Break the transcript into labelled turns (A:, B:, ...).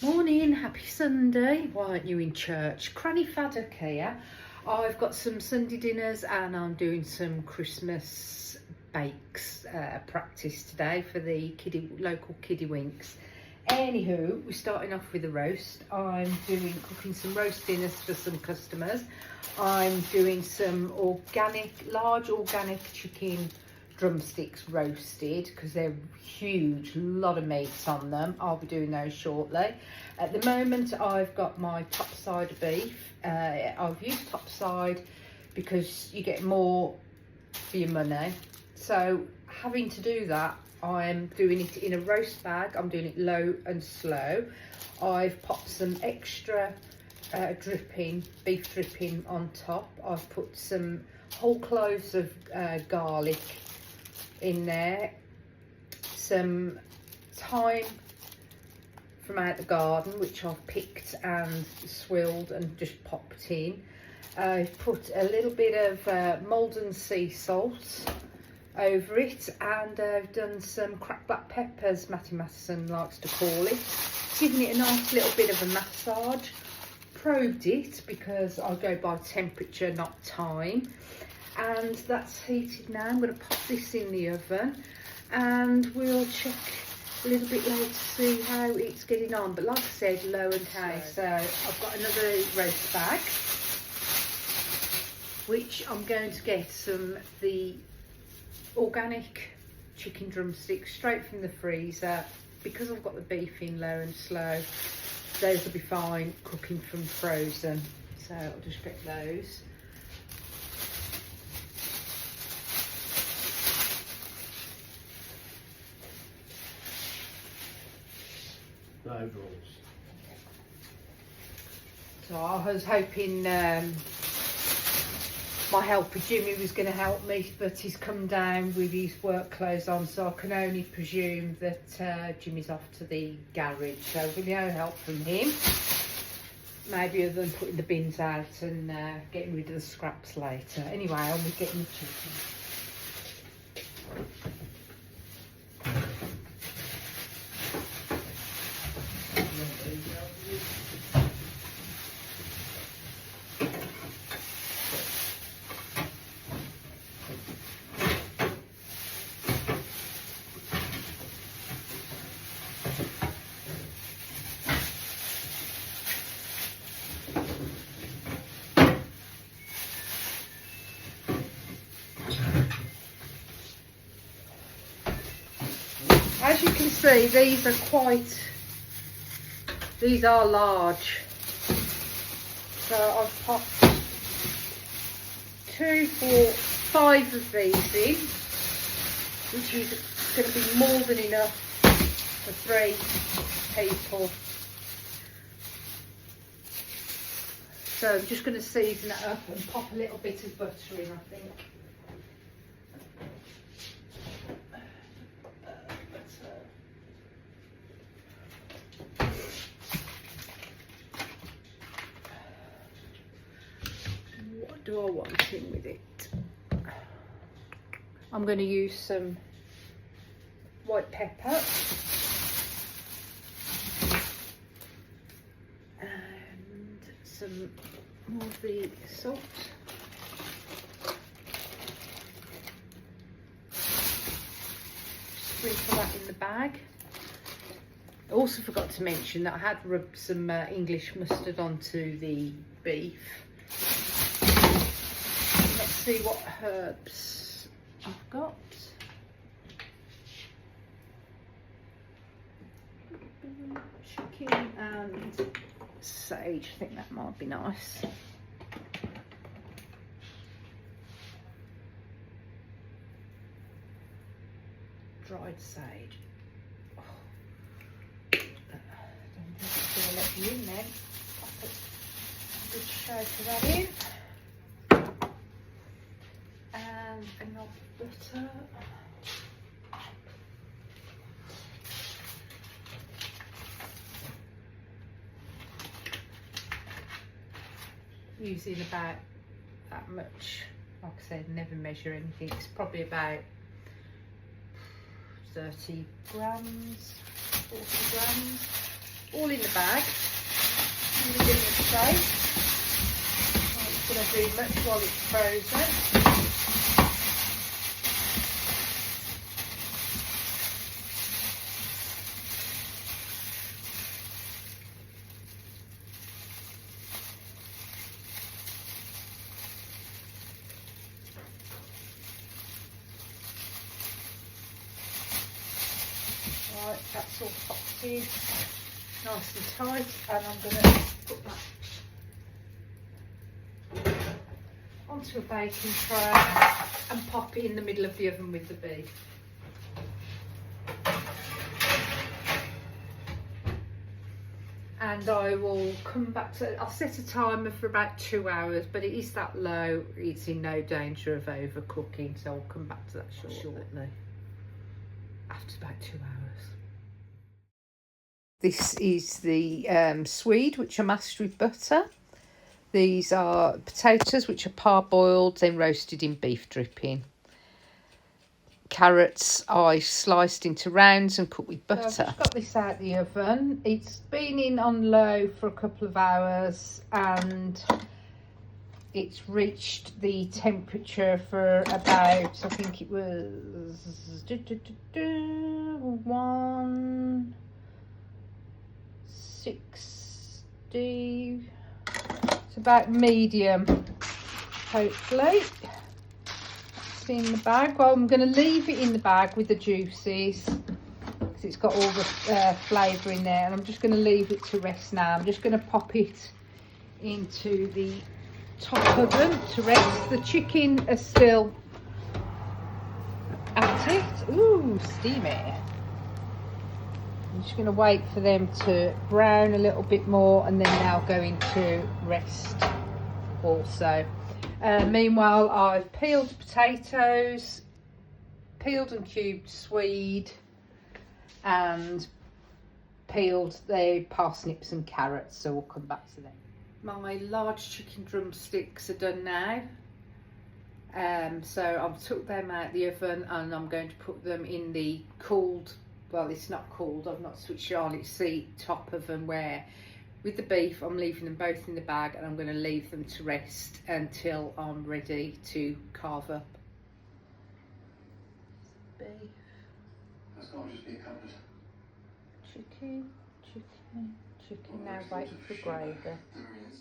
A: Morning, happy Sunday. Why aren't you in church? Cranny Faddock here. I've got some Sunday dinners and I'm doing some Christmas bakes practice today for the local kiddie winks. Anywho, we're starting off with a roast. I'm cooking some roast dinners for some customers. I'm doing some large organic chicken drumsticks roasted because they're huge, a lot of meats on them. I'll be doing those shortly. At the moment I've got my topside beef. I've used topside because you get more for your money, so having to do that, I'm doing it in a roast bag. I'm doing it low and slow. I've popped some extra beef dripping on top. I've put some whole cloves of garlic in there, some thyme from out the garden which I've picked and swilled and just popped in. I've put a little bit of Maldon sea salt over it, and I've done some cracked black peppers, Matty Matheson likes to call it, giving it a nice little bit of a massage. Probed it because I go by temperature, not time. And that's heated now. I'm going to pop this in the oven and we'll check a little bit later to see how it's getting on. But like I said, low and high. So I've got another roast bag, which I'm going to get the organic chicken drumsticks straight from the freezer. Because I've got the beef in low and slow, those will be fine cooking from frozen. So I'll just get those.
B: Overalls.
A: So I was hoping my helper Jimmy was going to help me, but he's come down with his work clothes on, so I can only presume that Jimmy's off to the garage, so with no help from him, maybe other than putting the bins out and getting rid of the scraps later. Anyway, I'll be getting the chicken. As you can see, these are large. So I've popped 2, 4, 5 of these in, which is going to be more than enough for 3 people. So I'm just going to season it up and pop a little bit of butter in, I think. What do I want in with it? I'm going to use some white pepper and some more of the salt. Sprinkle that in the bag. I also forgot to mention that I had rubbed some English mustard onto the beef. Let's see what herbs I've got. Chicken and sage, I think that might be nice. Dried sage. Oh. I don't think it's going to let you in then. I'll put a good shake of that in. And enough butter. Using about that much. Like I said, never measure anything. It's probably about 30 grams, 40 grams. all in the bag, in the dinner tray. I'm not going to do much while it's frozen. Right, that's all popped in nice and tight, and I'm going to put that onto a baking tray and pop it in the middle of the oven with the beef. And I will come back to, I'll set a timer for about 2 hours, but it is that low, it's in no danger of overcooking, so I'll come back to that shortly. After about 2 hours. This is the swede, which I mashed with butter. These are potatoes, which are parboiled, then roasted in beef dripping. Carrots I sliced into rounds and cooked with butter. So I've just got this out the oven. It's been in on low for a couple of hours and it's reached the temperature for about, I think it was 160. It's about medium, hopefully. It's in the bag. Well, I'm going to leave it in the bag with the juices because it's got all the flavour in there, and I'm just going to leave it to rest now. I'm just going to pop it into the top oven to rest. The chicken is still at it. Ooh, steamy. I'm just going to wait for them to brown a little bit more, and then they'll go into rest also. Meanwhile, I've peeled potatoes, peeled and cubed swede, and peeled the parsnips and carrots, so we'll come back to them. My large chicken drumsticks are done now. So I've took them out the oven and I'm going to put them in the cooled, well, it's not cooled, I've not switched it on, it's the top oven where with the beef I'm leaving them both in the bag, and I'm going to leave them to rest until I'm ready to carve up beef.
C: That's got to just be a cupboard.
A: Chicken, now waiting for gravy.
C: There he is.